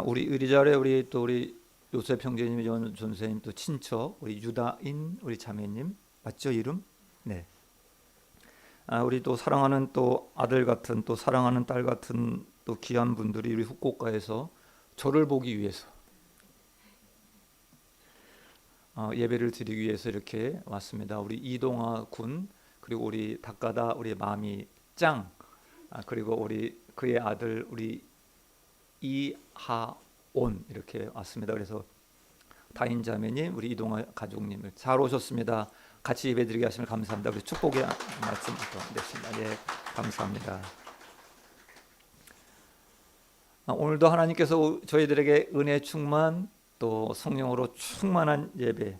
우리 의리자래 우리 요셉 형제님, 전 선생님 또 친척 우리 유다인 우리 자매님 맞죠 이름? 네. 우리 또 사랑하는 또 아들 같은 또 사랑하는 딸 같은 또 귀한 분들이 우리 후쿠오카에서 저를 보기 위해서 예배를 드리기 위해서 이렇게 왔습니다. 우리 이동아 군 그리고 우리 닭가다 우리 마미 짱 그리고 우리 그의 아들 우리 이하온 이렇게 왔습니다. 그래서 다인자매님 우리 이동아 가족님을 잘 오셨습니다. 같이 예배드리게 하시면 감사합니다. 우리 축복의 말씀 냈습니다. 예, 감사합니다. 오늘도 하나님께서 저희들에게 은혜 충만 또 성령으로 충만한 예배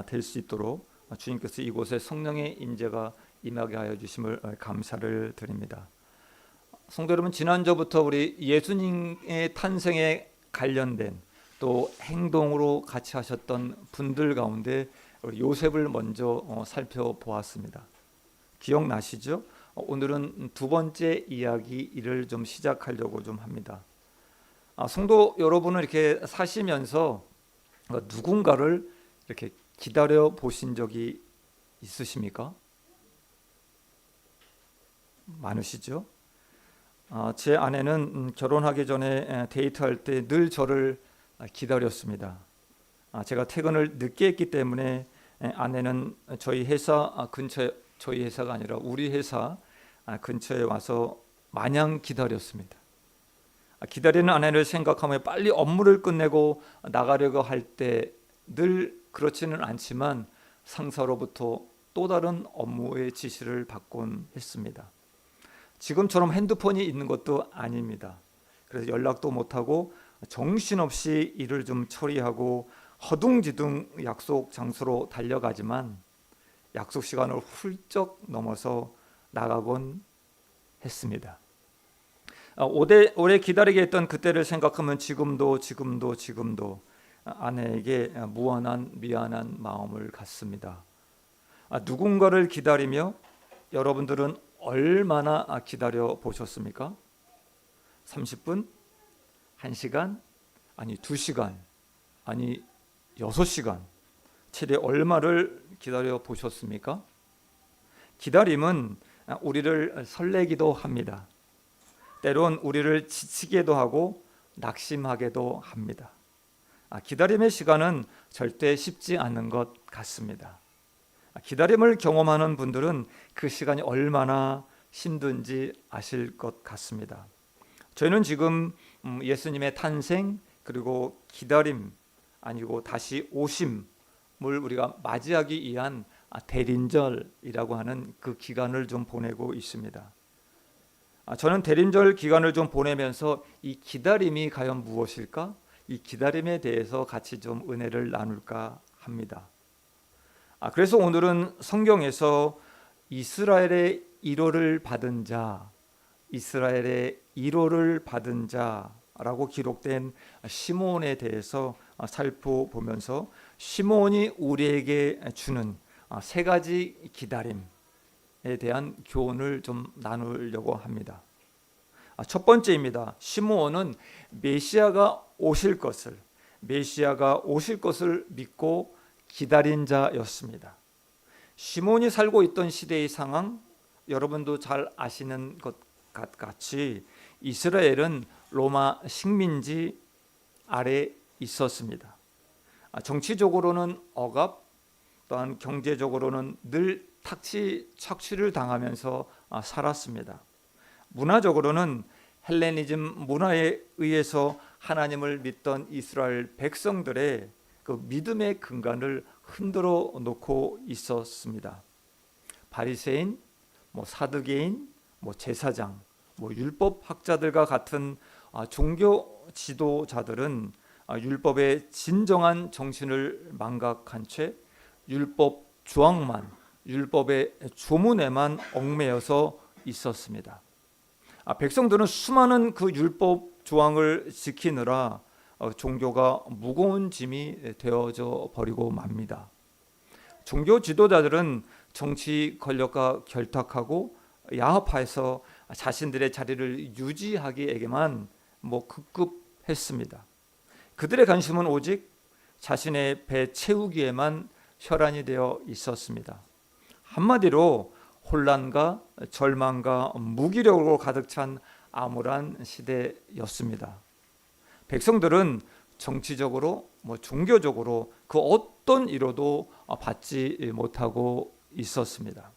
될 수 있도록 주님께서 이곳에 성령의 임재가 임하게 하여 주심을 감사를 드립니다. 성도 여러분, 지난주부터 우리 예수님의 탄생에 관련된 또 행동으로 같이 하셨던 분들 가운데 우리 요셉을 먼저 살펴보았습니다. 기억나시죠? 오늘은 두 번째 이야기를 좀 시작하려고 좀 합니다. 성도 여러분은 이렇게 사시면서 누군가를 이렇게 기다려 보신 적이 있으십니까? 많으시죠? 제 아내는 결혼하기 전에 데이트할 때 늘 저를 기다렸습니다. 제가 퇴근을 늦게 했기 때문에 아내는 저희 회사 근처에, 저희 회사가 아니라 우리 회사 근처에 와서 마냥 기다렸습니다. 기다리는 아내를 생각하며 빨리 업무를 끝내고 나가려고 할 때 늘 그렇지는 않지만 상사로부터 또 다른 업무의 지시를 받곤 했습니다. 지금처럼 핸드폰이 있는 것도 아닙니다. 그래서 연락도 못하고 정신없이 일을 좀 처리하고 허둥지둥 약속 장소로 달려가지만 약속 시간을 훌쩍 넘어서 나가곤 했습니다. 오래 기다리게 했던 그때를 생각하면 지금도 아내에게 무한한 미안한 마음을 갖습니다. 누군가를 기다리며 여러분들은 얼마나 기다려 보셨습니까? 30분? 1시간? 아니 2시간? 아니 6시간? 최대 얼마를 기다려 보셨습니까? 기다림은 우리를 설레기도 합니다. 때론 우리를 지치게도 하고 낙심하게도 합니다. 기다림의 시간은 절대 쉽지 않은 것 같습니다. 기다림을 경험하는 분들은 그 시간이 얼마나 힘든지 아실 것 같습니다. 저희는 지금 예수님의 탄생 그리고 기다림 아니고 다시 오심을 우리가 맞이하기 위한 대린절이라고 하는 그 기간을 좀 보내고 있습니다. 저는 대린절 기간을 좀 보내면서 이 기다림이 과연 무엇일까? 이 기다림에 대해서 같이 좀 은혜를 나눌까 합니다. 그래서 오늘은 성경에서 이스라엘의 1호를 받은 자, 이스라엘의 1호를 받은 자라고 기록된 시므온에 대해서 살펴보면서 시므온이 우리에게 주는 세 가지 기다림에 대한 교훈을 좀 나누려고 합니다. 첫 번째입니다. 시므온은 메시아가 오실 것을 믿고 기다린 자였습니다. 시므온이 살고 있던 시대의 상황 여러분도 잘 아시는 것 같이 이스라엘은 로마 식민지 아래 있었습니다. 정치적으로는 억압, 또한 경제적으로는 늘 착취를 당하면서 살았습니다. 문화적으로는 헬레니즘 문화에 의해서 하나님을 믿던 이스라엘 백성들의 그 믿음의 근간을 흔들어 놓고 있었습니다. 바리새인, 사두개인, 제사장, 율법 학자들과 같은 종교 지도자들은 율법의 진정한 정신을 망각한 채 율법 조항만, 율법의 조문에만 얽매여서 있었습니다. 백성들은 수많은 그 율법 조항을 지키느라 종교가 무거운 짐이 되어져 버리고 맙니다. 종교 지도자들은 정치 권력과 결탁하고 야합해서 자신들의 자리를 유지하기에만 극급 했습니다. 그들의 관심은 오직 자신의 배 채우기에만 혈안이 되어 있었습니다. 한마디로 혼란과 절망과 무기력으로 가득 찬 암울한 시대였습니다. 백성들은 정치적으로 종교적으로 그 어떤 위로도 받지 못하고 있었습니다.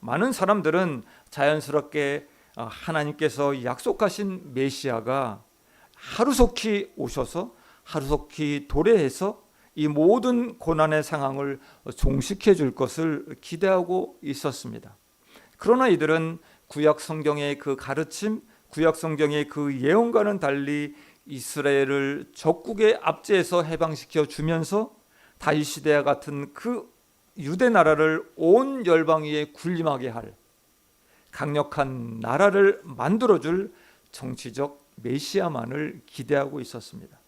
많은 사람들은 자연스럽게 하나님께서 약속하신 메시아가 하루속히 오셔서 하루속히 도래해서 이 모든 고난의 상황을 종식해 줄 것을 기대하고 있었습니다. 그러나 이들은 구약 성경의 그 가르침, 구약 성경의 그 예언과는 달리 이스라엘을 적국의 압제에서 해방시켜 주면서 다윗 시대와 같은 그 유대 나라를 온 열방 위에 군림하게 할 강력한 나라를 만들어줄 정치적 메시아만을 기대하고 있었습니다.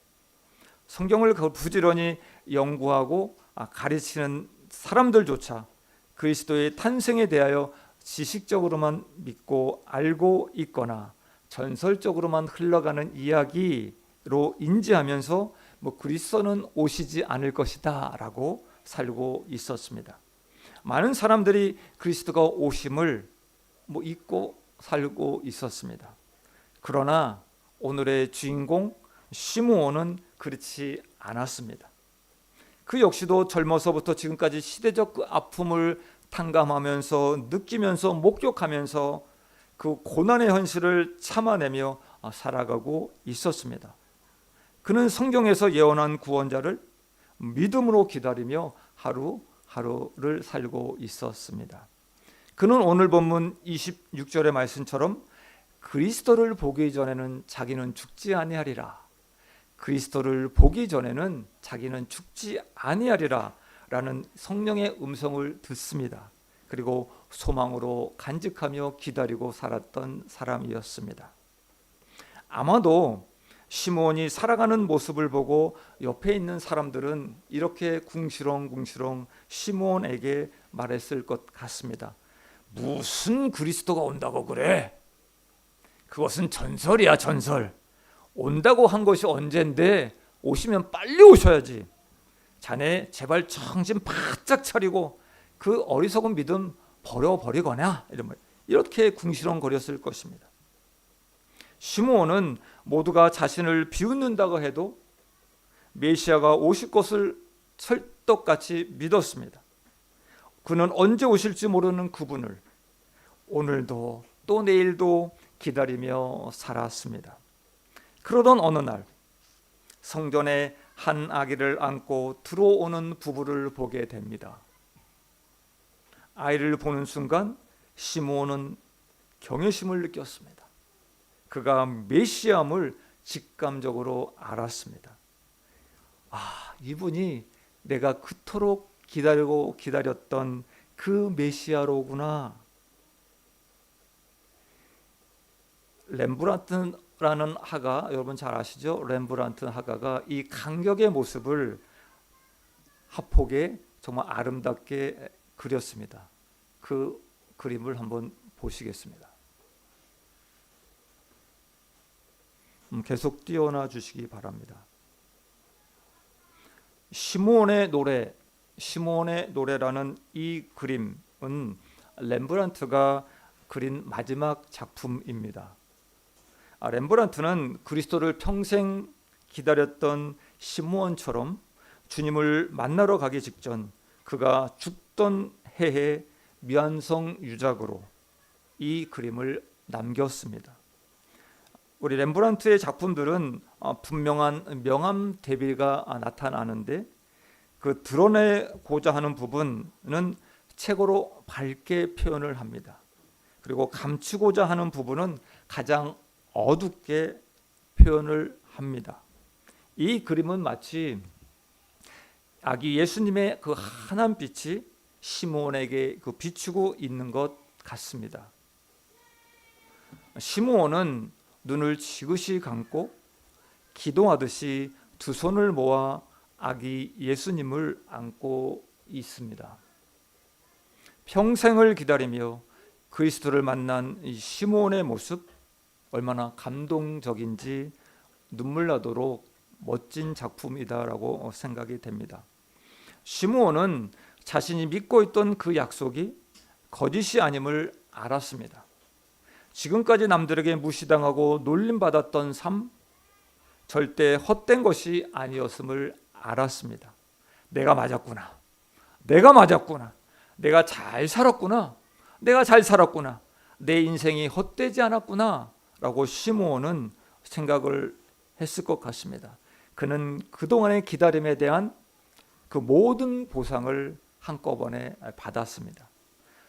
성경을 부지런히 연구하고 가르치는 사람들조차 그리스도의 탄생에 대하여 지식적으로만 믿고 알고 있거나 전설적으로만 흘러가는 이야기로 인지하면서 그리스도는 오시지 않을 것이다 라고 살고 있었습니다. 많은 사람들이 그리스도가 오심을 잊고 살고 있었습니다. 그러나 오늘의 주인공 시므온은 그렇지 않았습니다. 그 역시도 젊어서부터 지금까지 시대적 그 아픔을 탕감하면서 느끼면서 목격하면서 그 고난의 현실을 참아내며 살아가고 있었습니다. 그는 성경에서 예언한 구원자를 믿음으로 기다리며 하루하루를 살고 있었습니다. 그는 오늘 본문 26절의 말씀처럼 그리스도를 보기 전에는 자기는 죽지 아니하리라. 그리스도를 보기 전에는 자기는 죽지 아니하리라 라는 성령의 음성을 듣습니다. 그리고 소망으로 간직하며 기다리고 살았던 사람이었습니다. 아마도 시므온이 살아가는 모습을 보고 옆에 있는 사람들은 이렇게 궁시렁궁시렁 시므온에게 말했을 것 같습니다. 무슨 그리스도가 온다고 그래? 그것은 전설이야, 전설. 온다고 한 것이 언젠데 오시면 빨리 오셔야지. 자네 제발 정신 바짝 차리고 그 어리석은 믿음 버려버리거나 이렇게 궁시렁거렸을 것입니다. 시므온은 모두가 자신을 비웃는다고 해도 메시아가 오실 것을 철떡같이 믿었습니다. 그는 언제 오실지 모르는 그분을 오늘도 또 내일도 기다리며 살았습니다. 그러던 어느 날 성전에 한 아기를 안고 들어오는 부부를 보게 됩니다. 아이를 보는 순간 시므온은 경외심을 느꼈습니다. 그가 메시아임을 직감적으로 알았습니다. 이분이 내가 그토록 기다렸던 그 메시아로구나. 렘브란트라는 화가, 여러분 잘 아시죠? 렘브란트 화가가 이 감격의 모습을 화폭에 정말 아름답게 그렸습니다. 그 그림을 한번 보시겠습니다. 계속 띄워놔 주시기 바랍니다. 시므온의 노래라는 이 그림은 렘브란트가 그린 마지막 작품입니다. 렘브란트는 그리스도를 평생 기다렸던 시므온처럼 주님을 만나러 가기 직전 그가 죽던 해에 미완성 유작으로 이 그림을 남겼습니다. 우리 렘브란트의 작품들은 분명한 명암 대비가 나타나는데 그 드러내고자 하는 부분은 책으로 밝게 표현을 합니다. 그리고 감추고자 하는 부분은 가장 어둡게 표현을 합니다. 이 그림은 마치 아기 예수님의 그 환한 빛이 시므온에게 그 비추고 있는 것 같습니다. 시므온은 눈을 지그시 감고 기도하듯이 두 손을 모아 아기 예수님을 안고 있습니다. 평생을 기다리며 그리스도를 만난 이 시므온의 모습 얼마나 감동적인지 눈물 나도록 멋진 작품이다라고 생각이 됩니다. 시므온은 자신이 믿고 있던 그 약속이 거짓이 아님을 알았습니다. 지금까지 남들에게 무시당하고 놀림받았던 삶, 절대 헛된 것이 아니었음을 알았습니다. 내가 맞았구나. 내가 잘 살았구나. 내 인생이 헛되지 않았구나 라고 시므온은 생각을 했을 것 같습니다. 그는 그동안의 기다림에 대한 그 모든 보상을 한꺼번에 받았습니다.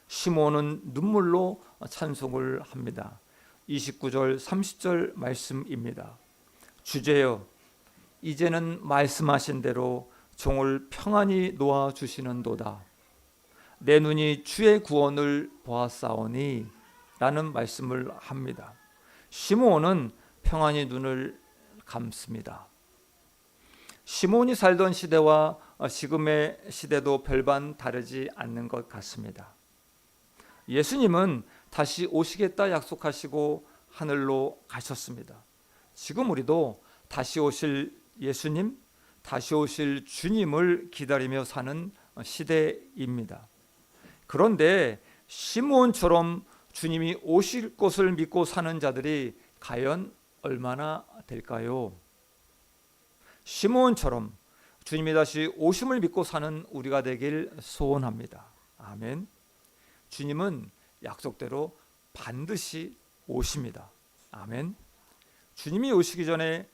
시므온은 눈물로 찬송을 합니다. 29절 30절 말씀입니다. 주제여, 이제는 말씀하신 대로 종을 평안히 놓아주시는도다. 내 눈이 주의 구원을 보았사오니 라는 말씀을 합니다. 시므온은 평안히 눈을 감습니다. 시므온이 살던 시대와 지금의 시대도 별반 다르지 않는 것 같습니다. 예수님은 다시 오시겠다 약속하시고 하늘로 가셨습니다. 지금 우리도 다시 오실 예수님, 다시 오실 주님을 기다리며 사는 시대입니다. 그런데 시므온처럼 주님이 오실 것을 믿고 사는 자들이 과연 얼마나 될까요? 시므온처럼 주님이 다시 오심을 믿고 사는 우리가 되길 소원합니다. 아멘. 주님은 약속대로 반드시 오십니다. 아멘. 주님이 오시기 전에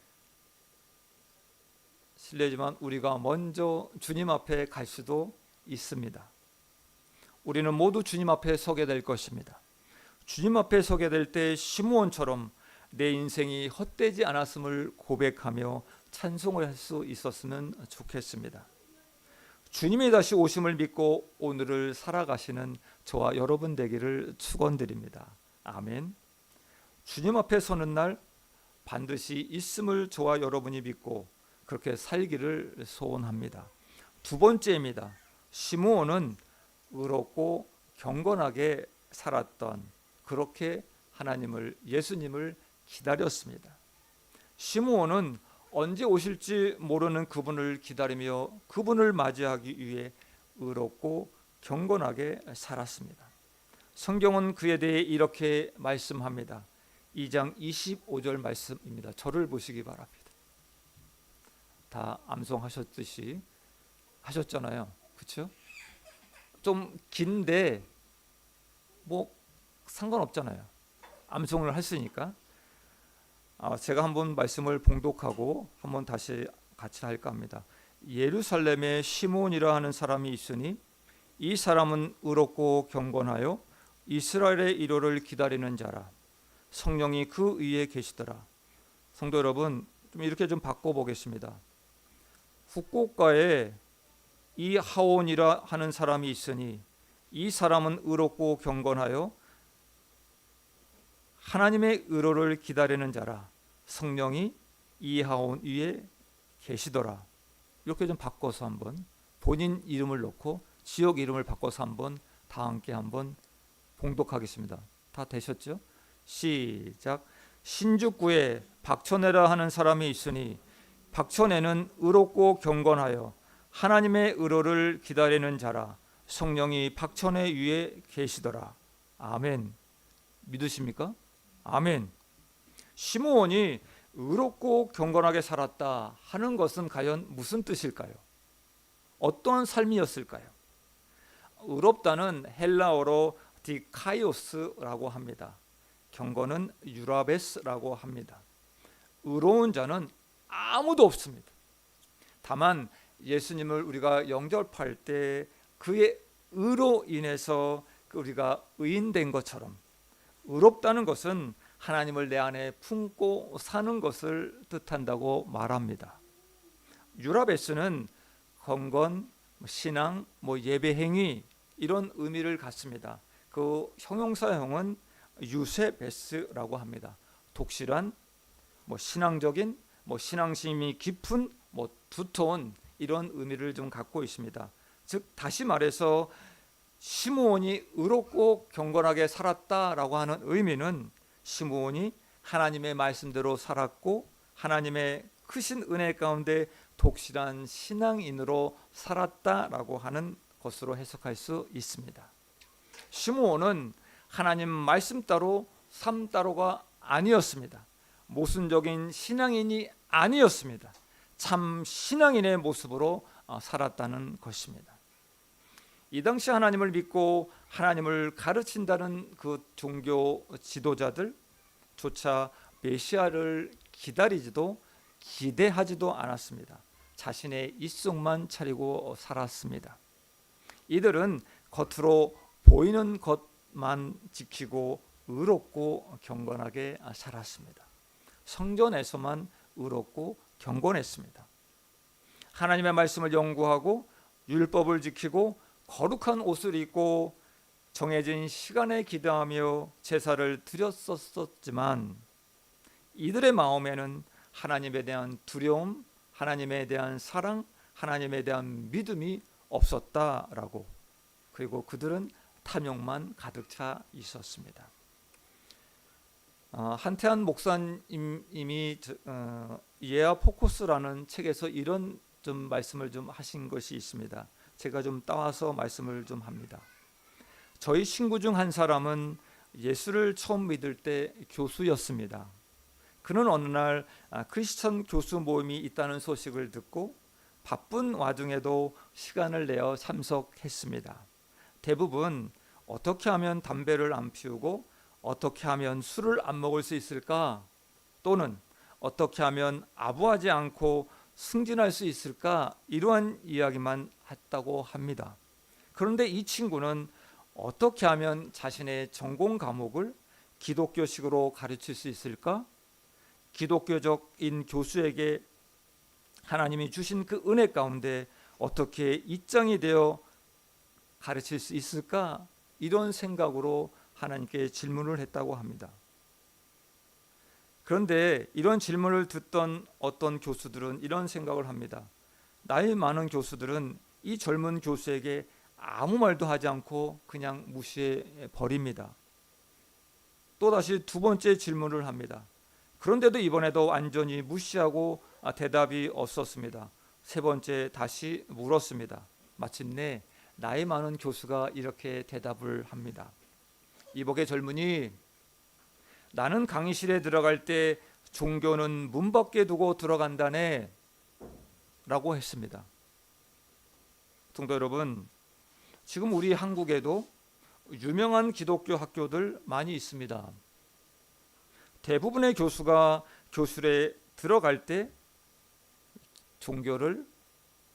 실례지만 우리가 먼저 주님 앞에 갈 수도 있습니다. 우리는 모두 주님 앞에 서게 될 것입니다. 주님 앞에 서게 될 때 시므온처럼 내 인생이 헛되지 않았음을 고백하며 찬송을 할 수 있었으면 좋겠습니다. 주님이 다시 오심을 믿고 오늘을 살아가시는 저와 여러분 되기를 축원드립니다. 아멘. 주님 앞에 서는 날 반드시 있음을 저와 여러분이 믿고 그렇게 살기를 소원합니다. 두 번째입니다. 시므온은 의롭고 경건하게 살았던, 그렇게 하나님을, 예수님을 기다렸습니다. 시므온은 언제 오실지 모르는 그분을 기다리며 그분을 맞이하기 위해 의롭고 경건하게 살았습니다. 성경은 그에 대해 이렇게 말씀합니다. 2장 25절 말씀입니다. 저를 보시기 바랍니다. 다 암송하셨듯이 하셨잖아요. 그렇죠? 좀 긴데 뭐 상관없잖아요. 암송을 했으니까. 제가 한번 말씀을 봉독하고 한번 다시 같이 할까 합니다. 예루살렘에 시므온이라 하는 사람이 있으니 이 사람은 의롭고 경건하여 이스라엘의 이로를 기다리는 자라. 성령이 그 위에 계시더라. 성도 여러분, 좀 이렇게 좀 바꿔보겠습니다. 후쿠오카에 이 하온이라 하는 사람이 있으니 이 사람은 의롭고 경건하여 하나님의 의로를 기다리는 자라. 성령이 이 하온 위에 계시더라. 이렇게 좀 바꿔서 한번 본인 이름을 넣고 지역 이름을 바꿔서 한번 다 함께 한번 봉독하겠습니다. 다 되셨죠? 시작. 신주구에 박천애라 하는 사람이 있으니 박천애는 의롭고 경건하여 하나님의 의로를 기다리는 자라. 성령이 박천애 위에 계시더라. 아멘. 믿으십니까? 아멘. 시므온이 의롭고 경건하게 살았다 하는 것은 과연 무슨 뜻일까요? 어떤 삶이었을까요? 의롭다는 헬라어로 디카이오스라고 합니다. 경건은 유라베스라고 합니다. 의로운 자는 아무도 없습니다. 다만 예수님을 우리가 영접할 때 그의 의로 인해서 우리가 의인된 것처럼, 의롭다는 것은 하나님을 내 안에 품고 사는 것을 뜻한다고 말합니다. 유라베스는 건건, 신앙, 예배 행위 이런 의미를 갖습니다. 그 형용사형은 유세베스라고 합니다. 독실한, 신앙적인, 신앙심이 깊은, 두터운 이런 의미를 좀 갖고 있습니다. 즉 다시 말해서 시므온이 의롭고 경건하게 살았다라고 하는 의미는 시므온이 하나님의 말씀대로 살았고 하나님의 크신 은혜 가운데 독실한 신앙인으로 살았다라고 하는 것으로 해석할 수 있습니다. 시므온은 하나님 말씀 따로 삶 따로가 아니었습니다. 모순적인 신앙인이 아니었습니다. 참 신앙인의 모습으로 살았다는 것입니다. 이 당시 하나님을 믿고 하나님을 가르친다는 그 종교 지도자들조차 메시아를 기다리지도 기대하지도 않았습니다. 자신의 입속만 차리고 살았습니다. 이들은 겉으로 보이는 것만 지키고 의롭고 경건하게 살았습니다. 성전에서만 의롭고 경건했습니다. 하나님의 말씀을 연구하고 율법을 지키고 거룩한 옷을 입고 정해진 시간에 기도하며 제사를 드렸었지만 이들의 마음에는 하나님에 대한 두려움, 하나님에 대한 사랑, 하나님에 대한 믿음이 없었다라고, 그리고 그들은 탐욕만 가득 차 있었습니다. 한태한 목사님이 예아 포커스라는 책에서 이런 좀 말씀을 좀 하신 것이 있습니다. 제가 좀 따와서 말씀을 좀 합니다. 저희 친구 중 한 사람은 예수를 처음 믿을 때 교수였습니다. 그는 어느 날 크리스천 교수 모임이 있다는 소식을 듣고 바쁜 와중에도 시간을 내어 참석했습니다. 대부분 어떻게 하면 담배를 안 피우고 어떻게 하면 술을 안 먹을 수 있을까? 또는 어떻게 하면 아부하지 않고 승진할 수 있을까? 이러한 이야기만 했다고 합니다. 그런데 이 친구는 어떻게 하면 자신의 전공 과목을 기독교식으로 가르칠 수 있을까? 기독교적인 교수에게 하나님이 주신 그 은혜 가운데 어떻게 입장이 되어 가르칠 수 있을까? 이런 생각으로 하나님께 질문을 했다고 합니다. 그런데 이런 질문을 듣던 어떤 교수들은 이런 생각을 합니다. 나이 많은 교수들은 이 젊은 교수에게 아무 말도 하지 않고 그냥 무시해 버립니다. 또다시 두 번째 질문을 합니다. 그런데도 이번에도 완전히 무시하고 대답이 없었습니다. 세 번째 다시 물었습니다. 마침내 나이 많은 교수가 이렇게 대답을 합니다. 이복의 젊은이, 나는 강의실에 들어갈 때 종교는 문 밖에 두고 들어간다네 라고 했습니다. 성도 여러분, 지금 우리 한국에도 유명한 기독교 학교들 많이 있습니다. 대부분의 교수가 교실에 들어갈 때 종교를,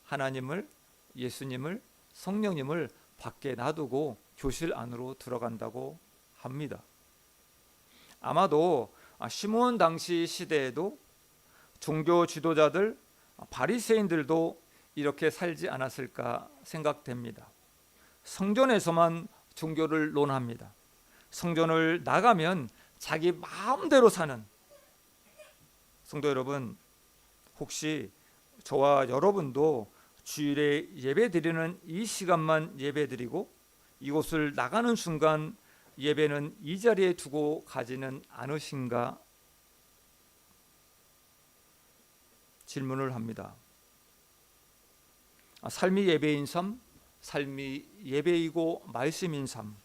하나님을, 예수님을, 성령님을 밖에 놔두고 교실 안으로 들어간다고 합니다. 아마도 시므온 당시 시대에도 종교 지도자들, 바리새인들도 이렇게 살지 않았을까 생각됩니다. 성전에서만 종교를 논합니다. 성전을 나가면 자기 마음대로 사는. 성도 여러분, 혹시 저와 여러분도 주일에 예배드리는 이 시간만 예배드리고 이곳을 나가는 순간 예배는 이 자리에 두고 가지는 않으신가 질문을 합니다. 삶이 예배인 삶, 삶이 예배이고 말씀인 삶,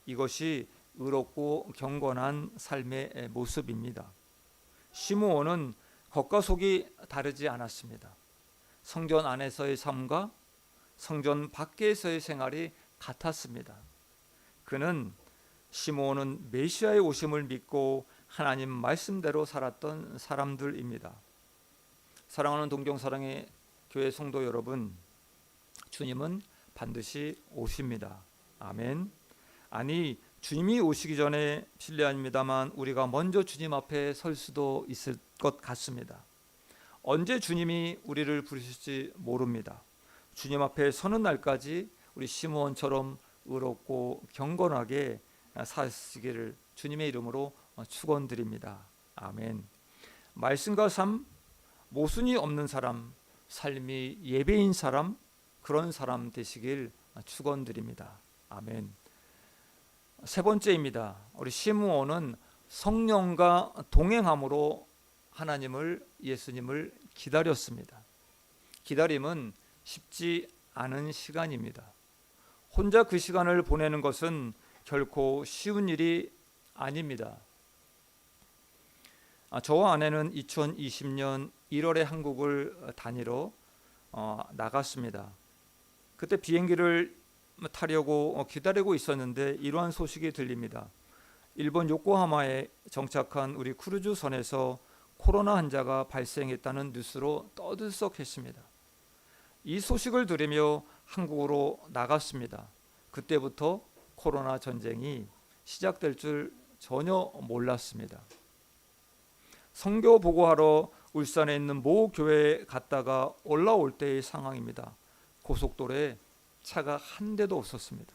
이것이 의롭고 경건한 삶의 모습입니다. 시므온은 겉과 속이 다르지 않았습니다. 성전 안에서의 삶과 성전 밖에서의 생활이 같았습니다. 그는 시므온은 메시아의 오심을 믿고 하나님 말씀대로 살았던 사람들입니다. 사랑하는 동정사랑의 교회 성도 여러분, 주님은 반드시 오십니다. 아멘. 아니, 주님이 오시기 전에 실례합니다만 우리가 먼저 주님 앞에 설 수도 있을 것 같습니다. 언제 주님이 우리를 부르실지 모릅니다. 주님 앞에 서는 날까지 우리 시므온처럼 의롭고 경건하게 사시기를 주님의 이름으로 축원드립니다. 아멘. 말씀과 삶, 모순이 없는 사람, 삶이 예배인 사람, 그런 사람 되시길 축원드립니다. 아멘. 세 번째입니다. 우리 시므온은 성령과 동행함으로 하나님을, 예수님을 기다렸습니다. 기다림은 쉽지 않은 시간입니다. 혼자 그 시간을 보내는 것은 결코 쉬운 일이 아닙니다. 저와 아내는 2020년 1월에 한국을 다니러 나갔습니다. 그때 비행기를 타려고 기다리고 있었는데 이러한 소식이 들립니다. 일본 요코하마에 정착한 우리 크루즈선에서 코로나 환자가 발생했다는 뉴스로 떠들썩했습니다. 이 소식을 들으며 한국으로 나갔습니다. 그때부터 코로나 전쟁이 시작될 줄 전혀 몰랐습니다. 선교 보고하러 울산에 있는 모 교회에 갔다가 올라올 때의 상황입니다. 고속도로에 차가 한 대도 없었습니다.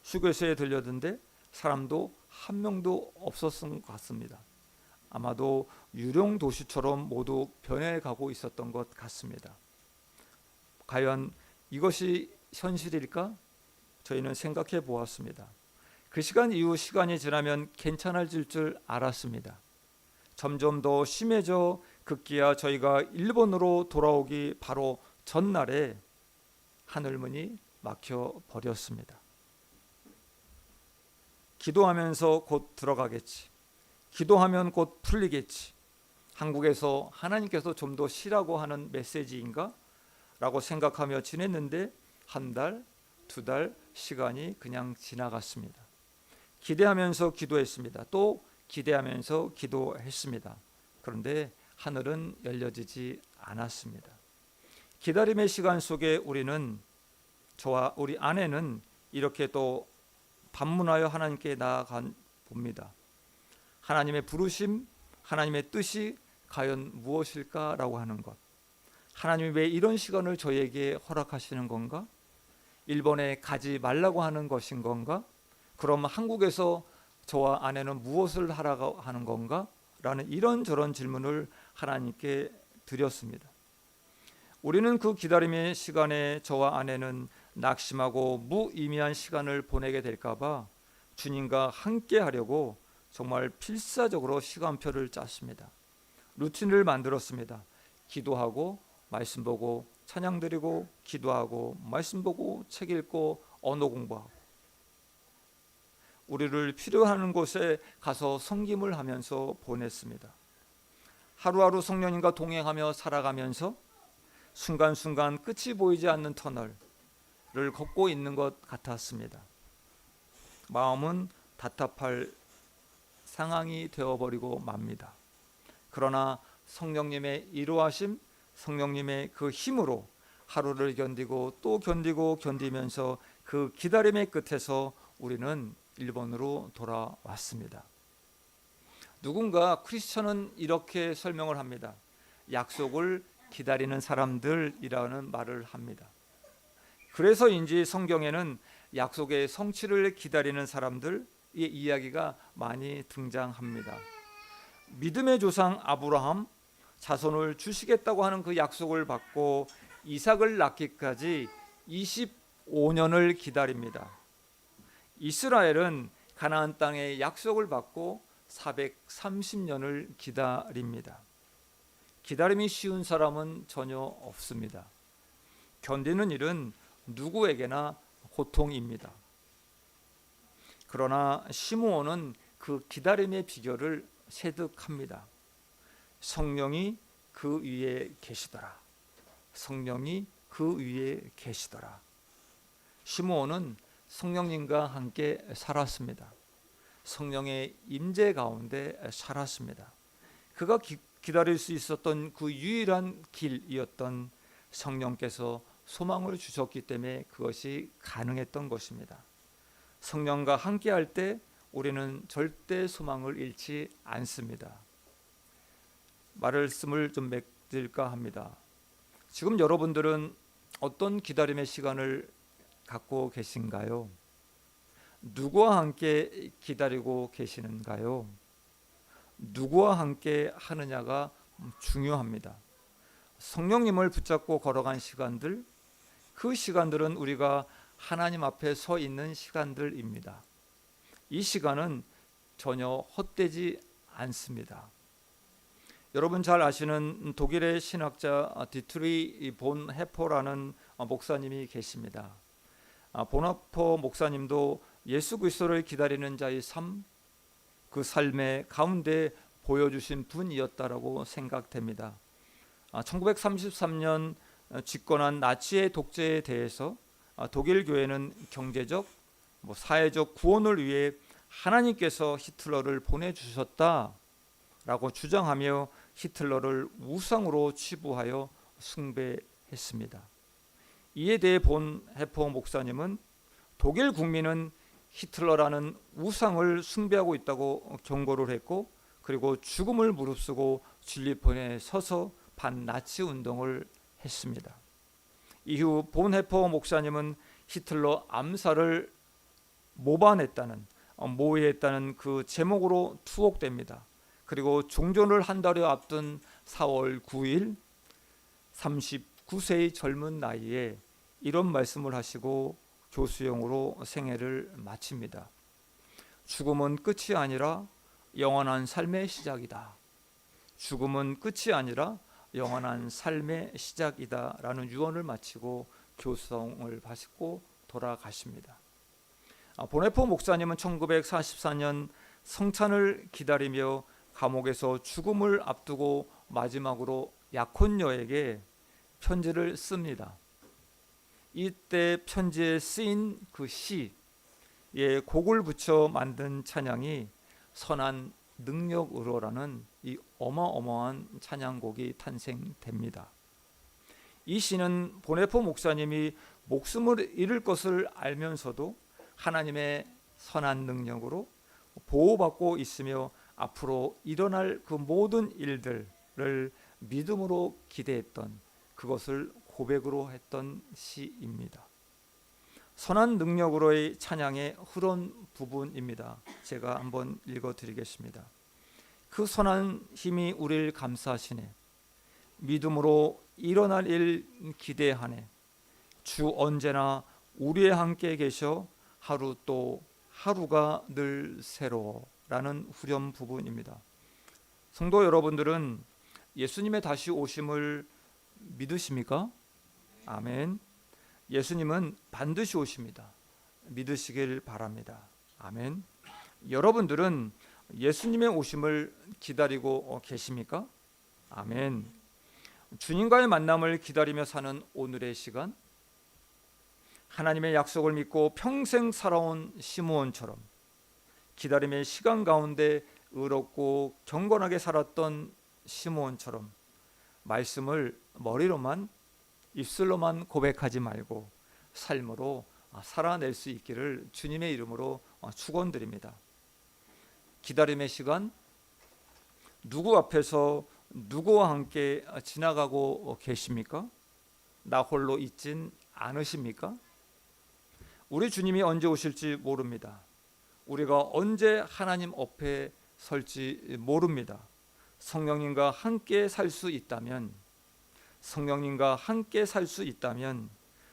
휴게소에 들렸는데 사람도 한 명도 없었던 것 같습니다. 아마도 유령 도시처럼 모두 변해가고 있었던 것 같습니다. 과연 이것이 현실일까? 저희는 생각해 보았습니다. 그 시간 이후 시간이 지나면 괜찮아질 줄 알았습니다. 점점 더 심해져 급기야 저희가 일본으로 돌아오기 바로 전날에 하늘문이 막혀 버렸습니다. 기도하면서 곧 들어가겠지. 기도하면 곧 풀리겠지. 한국에서 하나님께서 좀 더 쉬라고 하는 메시지인가? 라고 생각하며 지냈는데 한 달, 두 달 시간이 그냥 지나갔습니다. 기대하면서 기도했습니다. 또 기대하면서 기도했습니다. 그런데 하늘은 열려지지 않았습니다. 기다림의 시간 속에 저와 우리 아내는 이렇게 또 반문하여 하나님께 나아간 봅니다. 하나님의 부르심, 하나님의 뜻이 과연 무엇일까라고 하는 것. 하나님이 왜 이런 시간을 저에게 허락하시는 건가? 일본에 가지 말라고 하는 것인 건가? 그럼 한국에서 저와 아내는 무엇을 하라고 하는 건가? 라는 이런저런 질문을 하나님께 드렸습니다. 우리는 그 기다림의 시간에 저와 아내는 낙심하고 무의미한 시간을 보내게 될까 봐 주님과 함께 하려고 정말 필사적으로 시간표를 짰습니다. 루틴을 만들었습니다. 기도하고 말씀 보고 찬양 드리고 기도하고 말씀 보고 책 읽고 언어 공부하고 우리를 필요한 곳에 가서 섬김을 하면서 보냈습니다. 하루하루 성령님과 동행하며 살아가면서 순간순간 끝이 보이지 않는 터널을 걷고 있는 것 같았습니다. 마음은 답답할 상황이 되어버리고 맙니다. 그러나 성령님의 인도하심, 성령님의 그 힘으로 하루를 견디고 또 견디면서 그 기다림의 끝에서 우리는 일본으로 돌아왔습니다. 누군가 크리스천은 이렇게 설명을 합니다. 약속을 기다리는 사람들이라는 말을 합니다. 그래서인지 성경에는 약속의 성취를 기다리는 사람들의 이야기가 많이 등장합니다. 믿음의 조상 아브라함, 자손을 주시겠다고 하는 그 약속을 받고 이삭을 낳기까지 25년을 기다립니다. 이스라엘은 가나안 땅의 약속을 받고 430년을 기다립니다. 기다림이 쉬운 사람은 전혀 없습니다. 견디는 일은 누구에게나 고통입니다. 그러나 시므온은 그 기다림의 비결을 체득합니다. 성령이 그 위에 계시더라. 성령이 그 위에 계시더라. 시므온은 성령님과 함께 살았습니다. 성령의 임재 가운데 살았습니다. 그가 기다릴 수 있었던 그 유일한 길이었던 성령께서 소망을 주셨기 때문에 그것이 가능했던 것입니다. 성령과 함께할 때 우리는 절대 소망을 잃지 않습니다. 말씀을 좀 맺을까 합니다. 지금 여러분들은 어떤 기다림의 시간을 갖고 계신가요? 누구와 함께 기다리고 계시는가요? 누구와 함께 하느냐가 중요합니다. 성령님을 붙잡고 걸어간 시간들, 그 시간들은 우리가 하나님 앞에 서 있는 시간들입니다. 이 시간은 전혀 헛되지 않습니다. 여러분 잘 아시는 독일의 신학자 디트리 본 해퍼라는 목사님이 계십니다. 본 해퍼 목사님도 예수 그리스도를 기다리는 자의 삶, 그 삶의 가운데 보여주신 분이었다라고 생각됩니다. 1933년 집권한 나치의 독재에 대해서 독일 교회는 경제적, 사회적 구원을 위해 하나님께서 히틀러를 보내주셨다라고 주장하며 히틀러를 우상으로 치부하여 숭배했습니다. 이에 대해 본 해퍼 목사님은 독일 국민은 히틀러라는 우상을 숭배하고 있다고 경고를 했고, 그리고 죽음을 무릅쓰고 진리편에 서서 반나치 운동을 했습니다. 이후 본 해퍼 목사님은 히틀러 암살을 모의했다는 그 제목으로 투옥됩니다. 그리고 종전을 한 달여 앞둔 4월 9일 39세의 젊은 나이에 이런 말씀을 하시고 교수형으로 생애를 마칩니다. 죽음은 끝이 아니라 영원한 삶의 시작이다. 죽음은 끝이 아니라 영원한 삶의 시작이다 라는 유언을 마치고 교수형을 받고 돌아가십니다. 보네포 목사님은 1944년 성찬을 기다리며 감옥에서 죽음을 앞두고 마지막으로 약혼녀에게 편지를 씁니다. 이때 편지에 쓰인 그 시에 곡을 붙여 만든 찬양이 선한 능력으로라는 이 어마어마한 찬양곡이 탄생됩니다. 이 시는 보네포 목사님이 목숨을 잃을 것을 알면서도 하나님의 선한 능력으로 보호받고 있으며 앞으로 일어날 그 모든 일들을 믿음으로 기대했던, 그것을 고백으로 했던 시입니다. 선한 능력으로의 찬양의 흐른 부분입니다. 제가 한번 읽어드리겠습니다. 그 선한 힘이 우리를 감싸시네. 믿음으로 일어날 일 기대하네. 주 언제나 우리와 함께 계셔 하루 또 하루가 늘 새로라는 후렴 부분입니다. 성도 여러분들은 예수님의 다시 오심을 믿으십니까? 아멘. 예수님은 반드시 오십니다. 믿으시길 바랍니다. 아멘. 여러분들은 예수님의 오심을 기다리고 계십니까? 아멘. 주님과의 만남을 기다리며 사는 오늘의 시간, 하나님의 약속을 믿고 평생 살아온 시므온처럼 기다림의 시간 가운데 의롭고 경건하게 살았던 시므온처럼 말씀을 머리로만, 입술로만 고백하지 말고 삶으로 살아낼 수 있기를 주님의 이름으로 축원드립니다. 기다림의 시간, 누구 앞에서 누구와 함께 지나가고 계십니까? 나 홀로 있진 않으십니까? 우리 주님이 언제 오실지 모릅니다. 우리가 언제 하나님 앞에 설지 모릅니다. 성령님과 함께 살 수 있다면,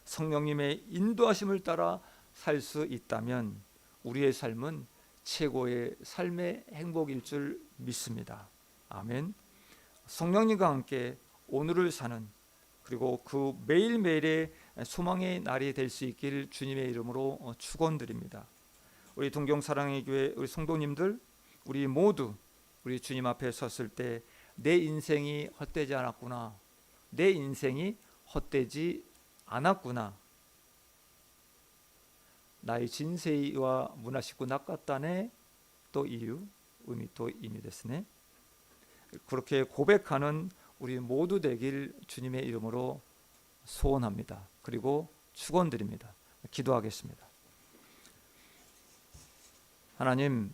성령님의 인도하심을 따라 살 수 있다면 우리의 삶은 최고의 삶의 행복일 줄 믿습니다. 아멘. 성령님과 함께 오늘을 사는, 그리고 그 매일매일의 소망의 날이 될 수 있길 주님의 이름으로 축원드립니다. 우리 동경 사랑의 교회 우리 성도님들, 우리 모두 우리 주님 앞에 섰을 때 내 인생이 헛되지 않았구나, 내 인생이 헛되지 않았구나, 나의 진세이와 문화식구 낚았다네 또 이유 의미 또 이미 됐으네, 그렇게 고백하는 우리 모두 되길 주님의 이름으로 소원합니다. 그리고 축원드립니다. 기도하겠습니다. 하나님,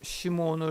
시므온을